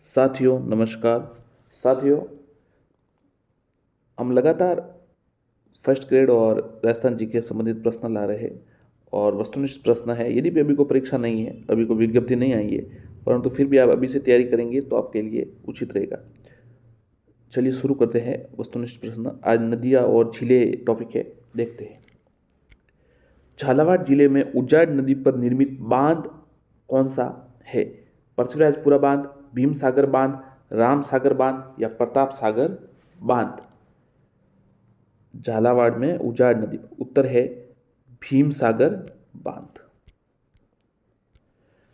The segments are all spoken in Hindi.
साथियों नमस्कार। साथियों, हम लगातार फर्स्ट ग्रेड और राजस्थान जी के संबंधित प्रश्न ला रहे हैं और वस्तुनिष्ठ प्रश्न है। यदि भी अभी को परीक्षा नहीं है, अभी को विज्ञप्ति नहीं आई है, परंतु फिर भी आप अभी से तैयारी करेंगे तो आपके लिए उचित रहेगा। चलिए शुरू करते हैं वस्तुनिष्ठ प्रश्न। आज नदियाँ और झीलें टॉपिक है, देखते हैं। झालावाड़ जिले में उज्जाड नदी पर निर्मित बांध कौन सा है? पृथ्वीराजपुरा बांध, भीम सागर बांध, राम सागर बांध या प्रताप सागर बांध? झालावाड़ में उज्जाड नदी, उत्तर है भीम सागर बांध।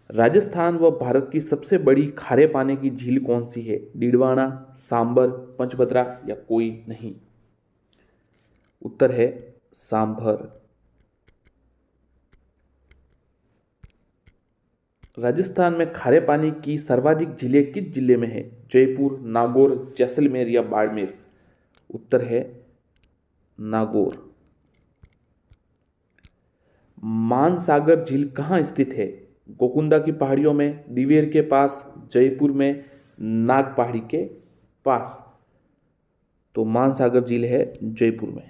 राजस्थान व भारत की सबसे बड़ी खारे पानी की झील कौन सी है? डीडवाना, सांबर, पंचभद्रा या कोई नहीं? उत्तर है सांभर। राजस्थान में खारे पानी की सर्वाधिक झीलें किस जिले में है? जयपुर, नागौर, जैसलमेर या बाड़मेर? उत्तर है नागौर। मानसागर झील कहाँ स्थित है? गोकुंदा की पहाड़ियों में, दिवेर के पास, जयपुर में, नाग पहाड़ी के पास? तो मानसागर झील है जयपुर में।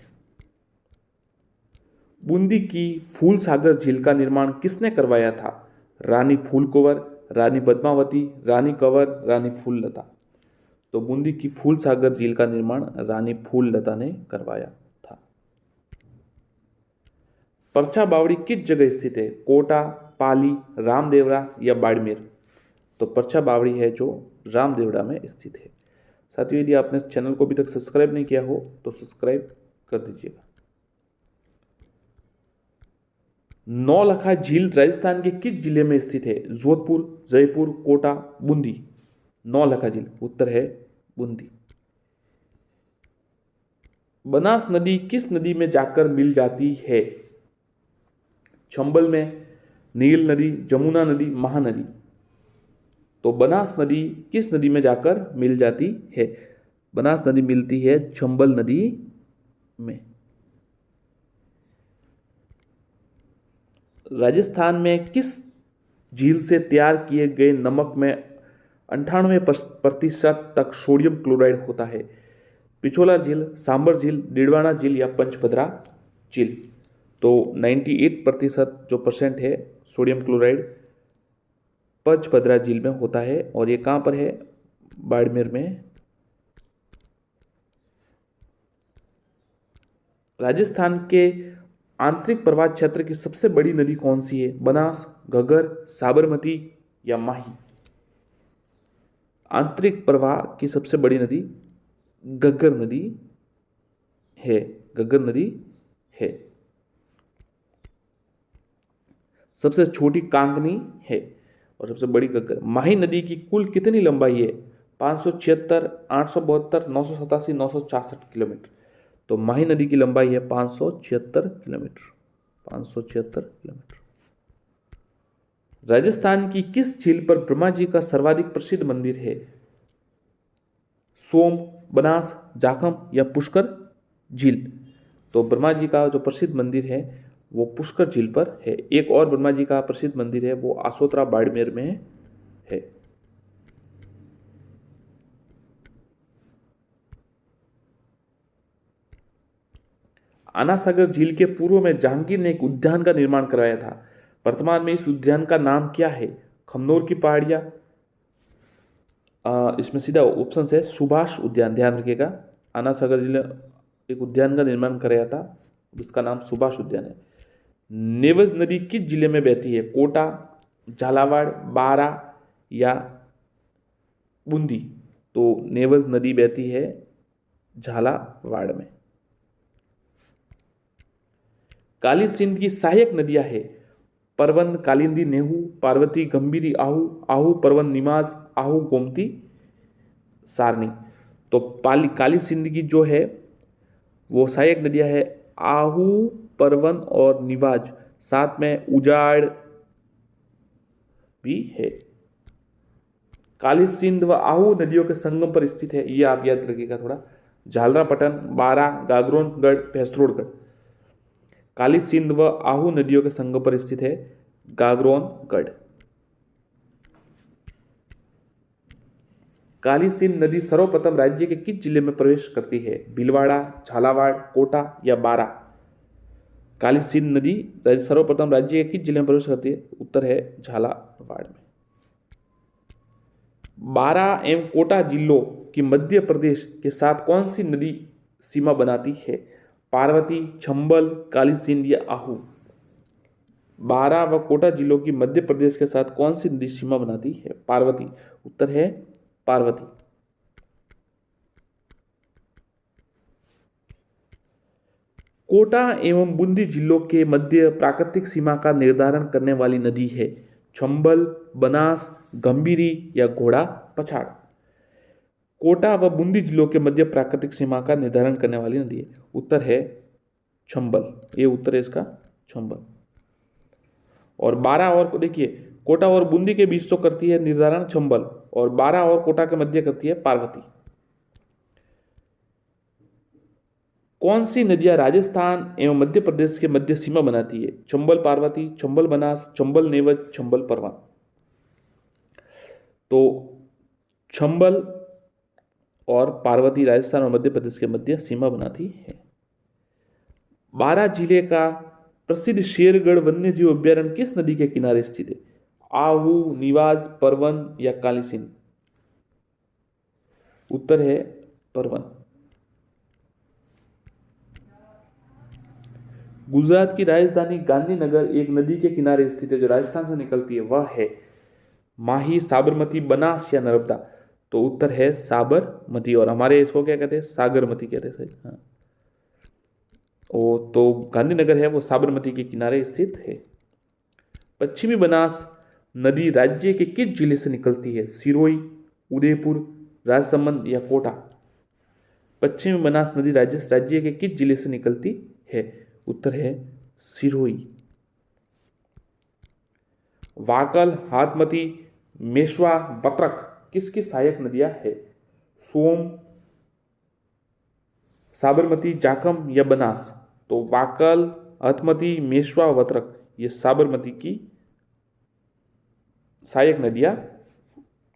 बूंदी की फूल सागर झील का निर्माण किसने करवाया था? रानी फूलकुंवर, रानी पद्मावती, रानी कंवर, रानी फूललता? तो बूंदी की फूल सागर झील का निर्माण रानी फूललता ने करवाया था। परछा बावड़ी किस जगह स्थित है? कोटा, पाली, रामदेवरा या बाड़मेर? तो परछा बावड़ी है जो रामदेवरा में स्थित है। साथियों, यदि आपने इस चैनल को अभी तक सब्सक्राइब नहीं किया हो तो सब्सक्राइब कर दीजिएगा। नौलखा झील राजस्थान के किस जिले में स्थित है? जोधपुर, जयपुर, कोटा, बूंदी? नौलखा झील, उत्तर है बूंदी। बनास नदी किस नदी में जाकर मिल जाती है? चंबल में, नील नदी, जमुना नदी, महानदी? तो बनास नदी किस नदी में जाकर मिल जाती है? बनास नदी मिलती है चंबल नदी में। राजस्थान में किस झील से तैयार किए गए नमक में 98% तक सोडियम क्लोराइड होता है? पिछोला झील, सांबर झील, डिडवाना झील या पंचभद्रा झील? तो 98% जो परसेंट है सोडियम क्लोराइड पंचभद्रा झील में होता है। और ये कहां पर है? बाड़मेर में। राजस्थान के आंतरिक प्रवाह क्षेत्र की सबसे बड़ी नदी कौन सी है? बनास, घग्गर, साबरमती या माही? आंतरिक प्रवाह की सबसे बड़ी नदी घग्गर नदी है। घग्गर नदी है। सबसे छोटी कांगनी है और सबसे बड़ी घग्गर। माही नदी की कुल कितनी लंबाई है? 576, 872, 987, 966 किलोमीटर? तो माही नदी की लंबाई है 576 किलोमीटर। 576 किलोमीटर। राजस्थान की किस झील पर ब्रह्मा जी का सर्वाधिक प्रसिद्ध मंदिर है? सोम, बनास, जाखम या पुष्कर झील? तो ब्रह्मा जी का जो प्रसिद्ध मंदिर है वो पुष्कर झील पर है। एक और ब्रह्मा जी का प्रसिद्ध मंदिर है, वो आसोतरा बाड़मेर में है। आना सागर झील के पूर्व में जहांगीर ने एक उद्यान का निर्माण कराया था। वर्तमान में इस उद्यान का नाम क्या है? खमनोर की पहाड़ियां, इसमें सीधा ऑप्शन है सुभाष उद्यान। ध्यान रखिएगा, आना सागर जिले एक उद्यान का निर्माण कराया था, जिसका नाम सुभाष उद्यान है। नेवज नदी किस जिले में बहती है? कोटा, झालावाड़, बारा या बूंदी? तो नेवज नदी बहती है झालावाड़ में। काली सिंध की सहायक नदियां है? परवन, कालिंदी, नेहू, पार्वती, गंभीरी, आहू, आहू, परवन, निमाज, आहू, गोमती, सारनी? तो काली सिंध की जो है वो सहायक नदियां है आहू, परवन और निवाज। साथ में उजाड़ भी है। काली सिंध व आहू नदियों के संगम पर स्थित है, ये आप याद रखिएगा थोड़ा। झालरापटन, बारा, गागरोनगढ़, भैंसरोडगढ़? काली सिंध व आहू नदियों के संगम पर स्थित है गागरोनगढ़। काली सिंध नदी सर्वप्रथम राज्य के किस जिले में प्रवेश करती है? भीलवाड़ा, झालावाड़, कोटा या बारा? काली सिंध नदी सर्वप्रथम राज्य के किस जिले में प्रवेश करती है? उत्तर है झालावाड़ में। बारा एवं कोटा जिलों की मध्य प्रदेश के साथ कौन सी नदी सीमा बनाती है? पार्वती, चंबल, काली सिंध या आहू? बारा व कोटा जिलों की मध्य प्रदेश के साथ कौन सी नदी सीमा बनाती है? पार्वती। उत्तर है पार्वती। कोटा एवं बूंदी जिलों के मध्य प्राकृतिक सीमा का निर्धारण करने वाली नदी है? चंबल, बनास, गंभीरी या घोड़ा पछाड़? कोटा व बूंदी जिलों के मध्य प्राकृतिक सीमा का निर्धारण करने वाली नदी है। उत्तर है चंबल। ये उत्तर है इसका चंबल। और बारा और देखिए, कोटा और बूंदी के बीच तो करती है निर्धारण चंबल, और बारा और कोटा के मध्य करती है पार्वती। कौन सी नदियां राजस्थान एवं मध्य प्रदेश के मध्य सीमा बनाती है? चंबल पार्वती, चंबल बनास, चंबल नेवज, चंबल परवान? तो चंबल और पार्वती राजस्थान और मध्य प्रदेश के मध्य सीमा बनाती है। बारा जिले का प्रसिद्ध शेरगढ़ वन्यजीव अभ्यारण्य किस नदी के किनारे स्थित है? आहू, निवाज, परवन या काली सिंध? उत्तर है परवन। गुजरात की राजधानी गांधीनगर एक नदी के किनारे स्थित है जो राजस्थान से निकलती है, वह है माही, साबरमती, बनास या नर्मदा? तो उत्तर है साबरमती। और हमारे इसको क्या कहते हैं? सागरमती कहते हैं। हाँ, ओ तो गांधीनगर है वो साबरमती के किनारे स्थित है। पश्चिमी बनास नदी राज्य के किस जिले से निकलती है? सिरोही, उदयपुर, राजसमंद या कोटा? पश्चिमी बनास नदी राज्य के किस जिले से निकलती है? उत्तर है सिरोही। वाकल, हाथमती, मेश्वा, वत्रक किसकी सहायक नदियां है? सोम, साबरमती, जाखम या बनास? तो वाकल, हाथमती, मेश्वा, वत्रक ये साबरमती की सहायक नदियां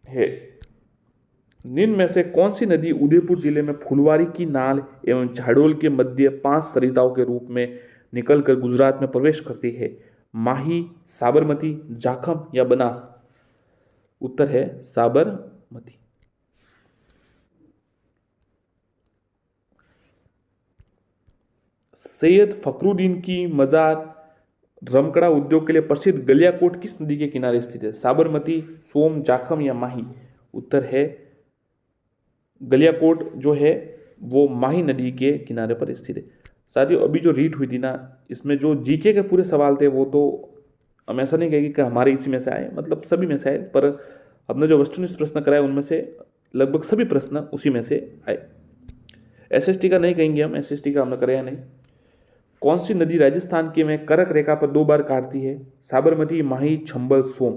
है। निम्न में से कौन सी नदी उदयपुर जिले में फुलवारी की नाल एवं झाडोल के मध्य 5 सरिताओं के रूप में निकलकर गुजरात में प्रवेश करती है? माही, साबरमती, जाखम या बनास? उत्तर है साबरमती। सैयद फखरुद्दीन की मजार रमकड़ा उद्योग के लिए प्रसिद्ध गलियाकोट किस नदी के किनारे स्थित है? साबरमती, सोम, जाखम या माही? उत्तर है गलियाकोट जो है वो माही नदी के किनारे पर स्थित है। साथियों, अभी जो रीट हुई थी ना, इसमें जो जीके के पूरे सवाल थे वो तो हम ऐसा नहीं कहेंगे कि हमारे इसी में से आए, मतलब सभी में से आए, पर हमने जो वस्तुनिष्ठ प्रश्न कराए उनमें से लगभग सभी प्रश्न उसी में से आए। एसएसटी का नहीं कहेंगे हम, एसएसटी का हमने कराया नहीं। कौन सी नदी राजस्थान के में करक रेखा पर 2 बार काटती है? साबरमती, माही, चंबल, सोम?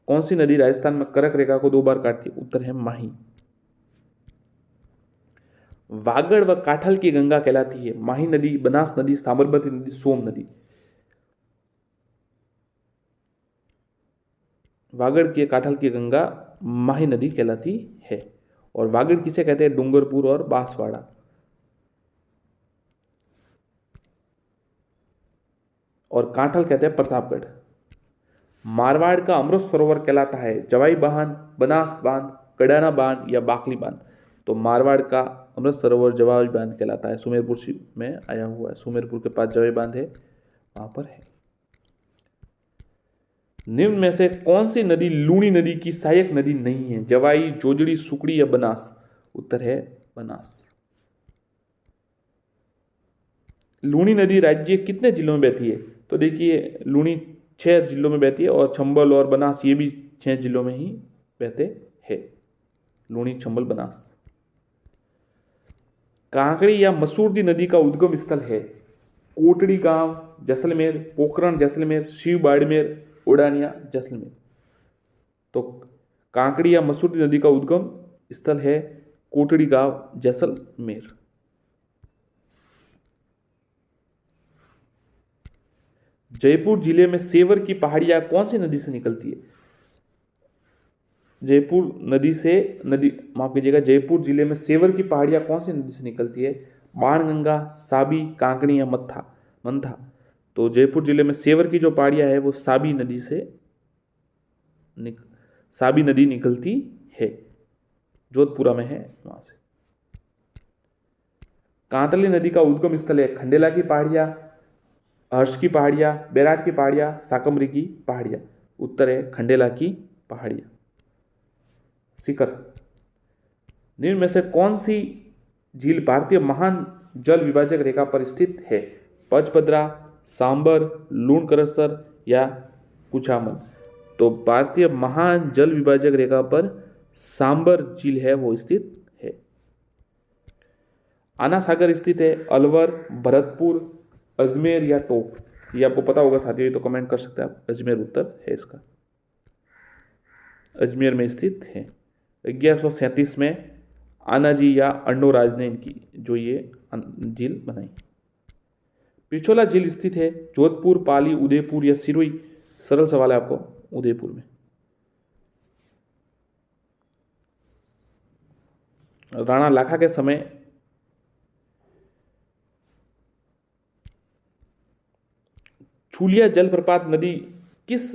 कौन सी नदी राजस्थान में करक रेखा को 2 बार काटती है? उत्तर है माही। वागड़ व काठल की गंगा कहलाती है? माही नदी, बनास नदी, साबरमती नदी, सोम नदी? वागड़ की काठल की गंगा माही नदी कहलाती है। और वागड़ किसे कहते हैं? डूंगरपुर और बांसवाड़ा। और काठल कहते हैं प्रतापगढ़। मारवाड़ का अमृत सरोवर कहलाता है? जवाई बांध, बनास बांध, कडाना बांध या बाकली बांध? तो मारवाड़ का अमृत सरोवर जवाई बांध कहलाता है। सुमेरपुर में आया हुआ है, सुमेरपुर के पास जवाई बांध है, वहां पर है। निम्न में से कौन सी नदी लूणी नदी की सहायक नदी नहीं है? जवाई, जोजड़ी, सुकड़ी या बनास? उत्तर है बनास। लूणी नदी राज्य कितने जिलों में बहती है? तो देखिए, लूणी 6 जिलों में बहती है, और चंबल और बनास ये भी 6 जिलों में ही बहते हैं। लूणी, चंबल, बनास। कांकड़ी या मसूरदी नदी का उद्गम स्थल है? कोटड़ी गांव, जैसलमेर, पोखरण जैसलमेर, शिव बाड़मेर, उड़ानिया जैसलमेर? तो कांकड़ी या मसूरदी नदी का उद्गम स्थल है कोटड़ी गांव, जैसलमेर। जयपुर जिले में सेवर की पहाड़ियां कौन सी नदी से निकलती है? जयपुर नदी से नदी माफ कीजिएगा, जयपुर जिले में सेवर की पहाड़ियाँ कौन सी नदी से निकलती है? बाणगंगा, साबी, कांकणी या मंथा। तो जयपुर जिले में सेवर की जो पहाड़ियाँ है वो साबी नदी से साबी नदी निकलती है, जोधपुरा में है वहां से। कांतली नदी का उद्गम स्थल है खंडेला की पहाड़ियाँ, हर्ष की पहाड़ियाँ, बैराट की पहाड़ियाँ, साकमरी की पहाड़ियाँ। उत्तर है खंडेला की पहाड़ियाँ। सीकर, निम्न में से कौन सी झील भारतीय महान जल विभाजक रेखा पर स्थित है? पचपदरा, सांबर, लूणकरसर या कुचामन। तो भारतीय महान जल विभाजक रेखा पर सांबर झील है वो स्थित है। आना सागर स्थित है अलवर, भरतपुर, अजमेर या टोक। ये आपको पता होगा साथियों, तो कमेंट कर सकते हैं आप। अजमेर उत्तर है इसका, अजमेर में स्थित है। 1137 में आनाजी या अन्नोराज ने इनकी जो ये झील बनाई। पिछोला झील स्थित है जोधपुर, पाली, उदयपुर या सिरोही। सरल सवाल है आपको, उदयपुर में। राणा लाखा के समय छुलिया जलप्रपात नदी किस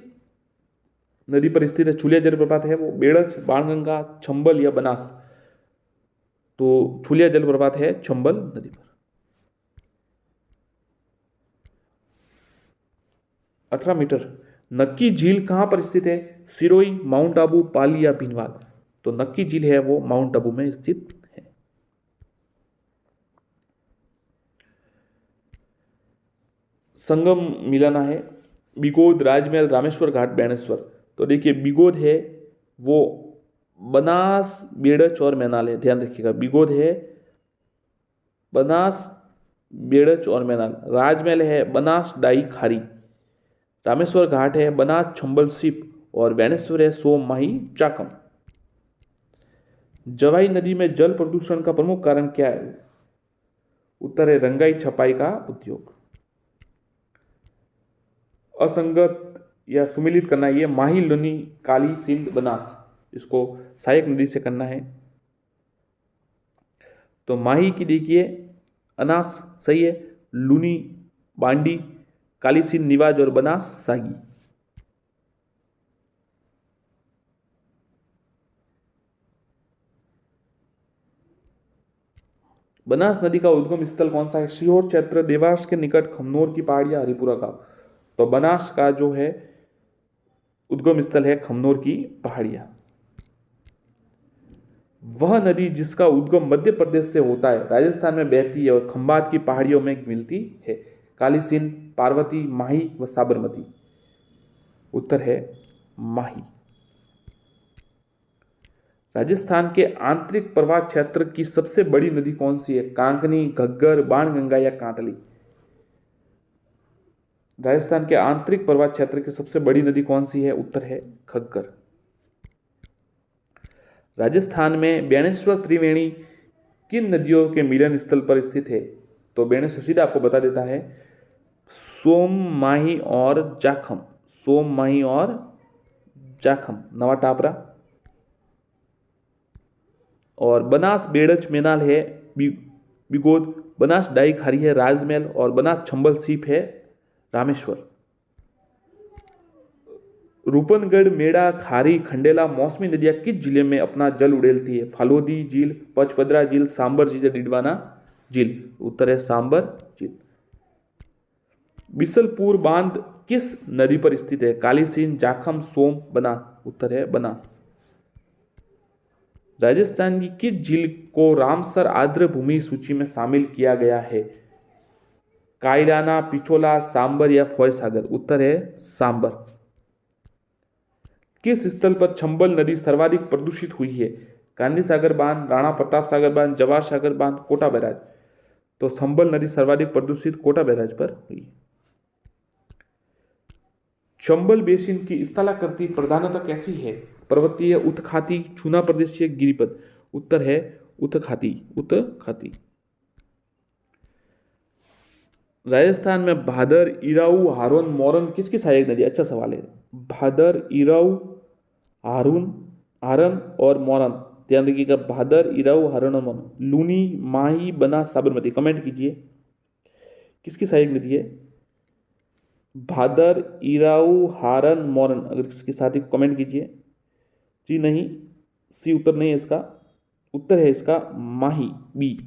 नदी पर स्थित है? छुलिया जलप्रपात है वो बेड़च, बाणगंगा, चंबल या बनास। तो छुलिया जलप्रपात है चंबल नदी पर। 18 मीटर। नक्की झील कहां पर स्थित है? सिरोही, माउंट आबू, पाली या भीनवाल। तो नक्की झील है वो माउंट आबू में स्थित है। संगम मिलाना है बिगोद, राजमहल, रामेश्वर घाट, बेणेश्वर। तो देखिए बिगोद है वो बनास, बेड़च और मैनाल है, ध्यान रखिएगा। बिगोद है बनास, बेड़च और मैनाल। राजमहल है बनास, डाई, खारी। रामेश्वर घाट है बनास, चंबल, सिप। और बेणेश्वर है सोम, माही, चाकम। जवाई नदी में जल प्रदूषण का प्रमुख कारण क्या है? उत्तर है रंगाई छपाई का उद्योग। असंगत या सुमिलित करना, ये माही, लुनी, काली, सिंध, बनास। इसको सहायक नदी से करना है। तो माही की देखिए अनास सही है, लुनी, बांडी, काली, सिंध, निवाज और बनास, सागी। बनास नदी का उद्गम स्थल कौन सा है? सीहोर क्षेत्र, देवास के निकट, खमनोर की पहाड़ियां, हरिपुरा गांव। तो बनास का जो है उद्गम स्थल है खमनोर की पहाड़ियां। वह नदी जिसका उद्गम मध्य प्रदेश से होता है, राजस्थान में बहती है और खंबात की पहाड़ियों में मिलती है। काली सिंध, पार्वती, माही व साबरमती। उत्तर है माही। राजस्थान के आंतरिक प्रवाह क्षेत्र की सबसे बड़ी नदी कौन सी है? कांकनी, घग्गर, बाणगंगा या कांतली। राजस्थान के आंतरिक प्रवाह क्षेत्र की सबसे बड़ी नदी कौन सी है? उत्तर है घग्गर। राजस्थान में बेणेश्वर त्रिवेणी किन नदियों के मिलन स्थल पर स्थित है? तो बेणेश्वर सीधा आपको बता देता है सोम, माही और जाखम। सोम, माही और जाखम, नवा टापरा। और बनास, बेड़च, मेनाल है बिगोद। बनास, डाई, खारी है राजमहल। और बनास, चंबल, सीप है रामेश्वर। रूपनगढ़, मेड़ा, खारी, खंडेला, मौसमी नदियां किस जिले में अपना जल उड़ेलती है? फालोदी झील, पचपदरा झील, सांबर झील, डिडवाना झील। उत्तर है सांबर झील। बिसलपुर बांध किस नदी पर स्थित है? काली सिंध, जाखम, सोम, बनास। उत्तर है बनास। राजस्थान की किस झील को रामसर आर्द्र भूमि सूची में शामिल किया गया है? कायलाना, पिछोला, सांबर या फॉय सागर। उत्तर है सांबर। किस स्थल पर चंबल नदी सर्वाधिक प्रदूषित हुई है? गांधी सागर बांध, राणा प्रताप सागर बांध, जवाहर सागर बांध, कोटा बैराज। तो चंबल नदी सर्वाधिक प्रदूषित कोटा बैराज पर हुई। चंबल बेसिन की स्थलाकृति प्रधानतः कैसी है? पर्वतीय, उत्खाती, चूना प्रदेशीय, गिरिपथ। उत्तर है उत्खाती। उत्खाती। राजस्थान में भादर, इराऊ, हारून, मोरन किसकी सहायक नदी? अच्छा सवाल है। भादर, इराऊ, हारून हारन और मोरन, ध्यान रखिएगा, भादर, इराऊ, हारन और मोरन। लूनी, माही, बनास, साबरमती। कमेंट कीजिए किसकी सहायक नदी है? भादर, इराऊ, हारन, मोरन। अगर इसके साथी को कमेंट कीजिए। जी नहीं, सी उत्तर नहीं है इसका। उत्तर है इसका माही, बी।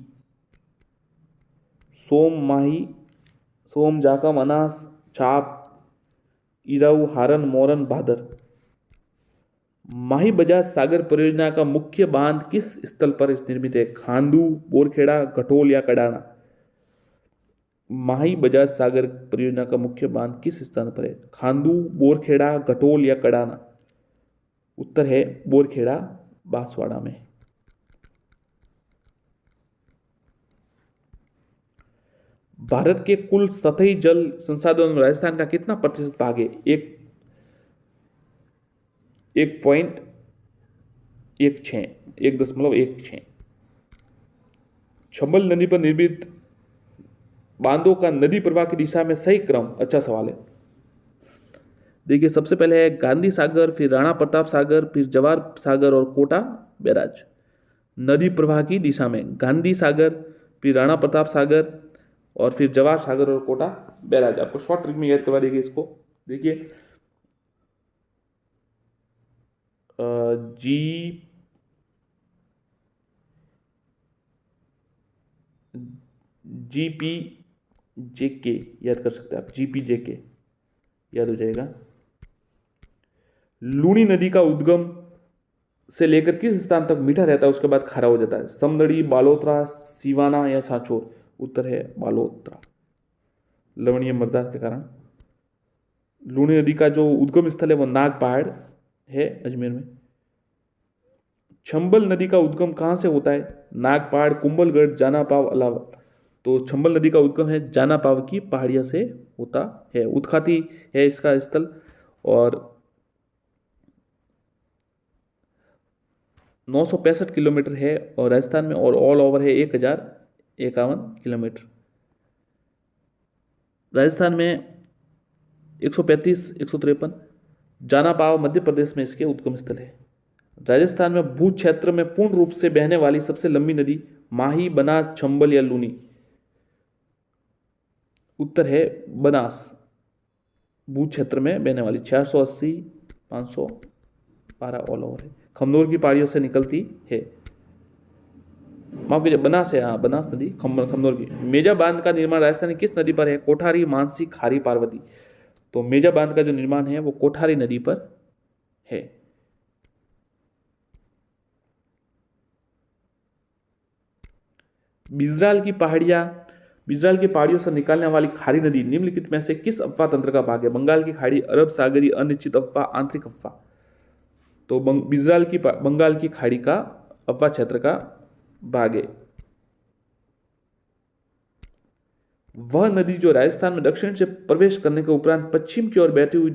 सोम, माही, सोम, जाकम, अनास, छाप, इराऊ, हारन, मोरन, भादर। माही बजाज सागर परियोजना का मुख्य बांध किस स्थल पर निर्मित है? खांदू, बोरखेड़ा, घटोल या कडाना। माही बजाज सागर परियोजना का मुख्य बांध किस स्थान पर है? खांदू, बोरखेड़ा, घटोल या कडाना। उत्तर है बोरखेड़ा, बांसवाड़ा में। भारत के कुल सतही जल संसाधनों में राजस्थान का कितना प्रतिशत भाग है? 1.16। चंबल नदी पर निर्मित बांधों का नदी प्रवाह की दिशा में सही क्रम। अच्छा सवाल है। देखिए, सबसे पहले है गांधी सागर, फिर राणा प्रताप सागर, फिर जवाहर सागर और कोटा बैराज। नदी प्रवाह की दिशा में गांधी सागर, फिर राणा प्रताप सागर और फिर जवाहर सागर और कोटा बैराज। आपको शॉर्ट ट्रिक में याद करवा देंगे इसको। देखिए, जी जीपी जेके याद कर सकते हैं आप। जीपी जेके याद हो जाएगा। लूनी नदी का उद्गम से लेकर किस स्थान तक मीठा रहता है उसके बाद खारा हो जाता है? समदड़ी, बालोतरा, सिवाना या छाछोर। उत्तर है बालोतरा, लवणीय मृदा के कारण। लूनी नदी का जो उद्गम स्थल है वो नाग पहाड़ है अजमेर में। चंबल नदी का उद्गम कहां से होता है? नाग पहाड़, कुंभलगढ़, जानापाव, अलावा। तो चंबल नदी का उद्गम है जानापाव की पहाड़ियों से होता है। उत्खाती है इसका स्थल और 965 किलोमीटर है और राजस्थान में, और ऑल ओवर है 1051 किलोमीटर। राजस्थान में 135, 153। जानापाव मध्य प्रदेश में इसके उद्गम स्थल है। राजस्थान में भू क्षेत्र में पूर्ण रूप से बहने वाली सबसे लंबी नदी माही, बनास, चंबल या लूनी। उत्तर है बनास, भू क्षेत्र में बहने वाली। 480, 512 ऑल ओवर है। खमनोर की पहाड़ियों से निकलती है। माफ कीजिए, बनास है, हाँ बनास नदी खमनोर की। मेजा बांध का निर्माण राजस्थान की किस नदी पर है? कोठारी, मानसी, खारी, पार्वती। तो मेजा बांध का जो निर्माण है वो कोठारी नदी पर है। बिजराल की पहाड़ियां, बिजराल की पहाड़ियों से निकालने वाली खारी नदी निम्नलिखित में से किस अफवाह तंत्र का भाग है? बंगाल की खाड़ी, अरब सागरी, अनिश्चित अफवाह, आंतरिक अफवाह। तो बिजराल की बंगाल की खाड़ी का अफवाह क्षेत्र का भाग है। वह नदी जो राजस्थान में दक्षिण से प्रवेश करने के उपरांत पश्चिम की ओर बहती हुई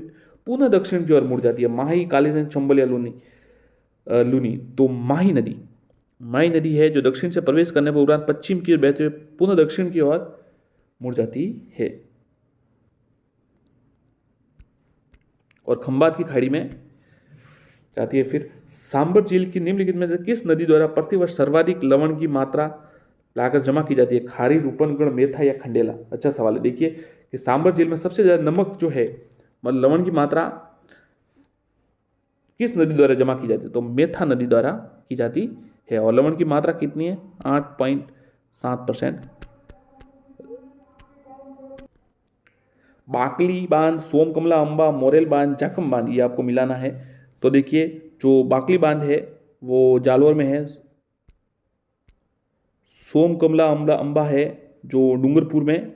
पुनः दक्षिण की ओर मुड़ जाती है। माही, कालीसिंध, चंबल या लूनी। तो माही नदी है जो दक्षिण से प्रवेश करने के उपरांत पश्चिम की ओर बहते हुए पुनः दक्षिण की ओर मुड़ जाती है। और खंबात की खाड़ी में जाती है। फिर सांबर झील की निम्नलिखित में से किस नदी द्वारा प्रतिवर्ष सर्वाधिक लवण की मात्रा लाकर जमा की जाती है? खारी, रूपनगढ़, मेथा या खंडेला। अच्छा सवाल है। देखिए कि सांबर झील में सबसे ज्यादा नमक जो है, मतलब लवण की मात्रा किस नदी द्वारा जमा की जाती है? तो मेथा नदी द्वारा की जाती है। और लवण की मात्रा कितनी है? 8.7%। बाकली बांध, सोमकमला अंबा, मोरेल बांध, जाखम बांध, ये आपको मिलाना है। तो देखिए, जो बाकली बांध है वो जालोर में है। सोमकमला अंबा है जो डूंगरपुर में।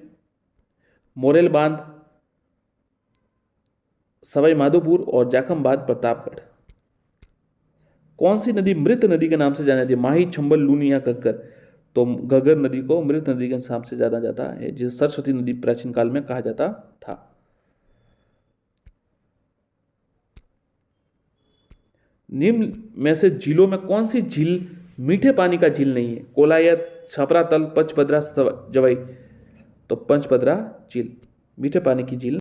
मोरेल बांध सवाई माधोपुर और जाखम बांध प्रतापगढ़। कौन सी नदी मृत नदी के नाम से जानी जाती है? माही, चंबल, लूनी या घग्गर। तो घग्गर नदी को मृत नदी के नाम से जाना जाता है, जिसे सरस्वती नदी प्राचीन काल में कहा जाता था। निम्न में से झीलों में कौन सी झील मीठे पानी का झील नहीं है? कोलायत, छपरा तल, पंचभद्रा, जवाई। तो पंचभद्रा झील मीठे पानी की झील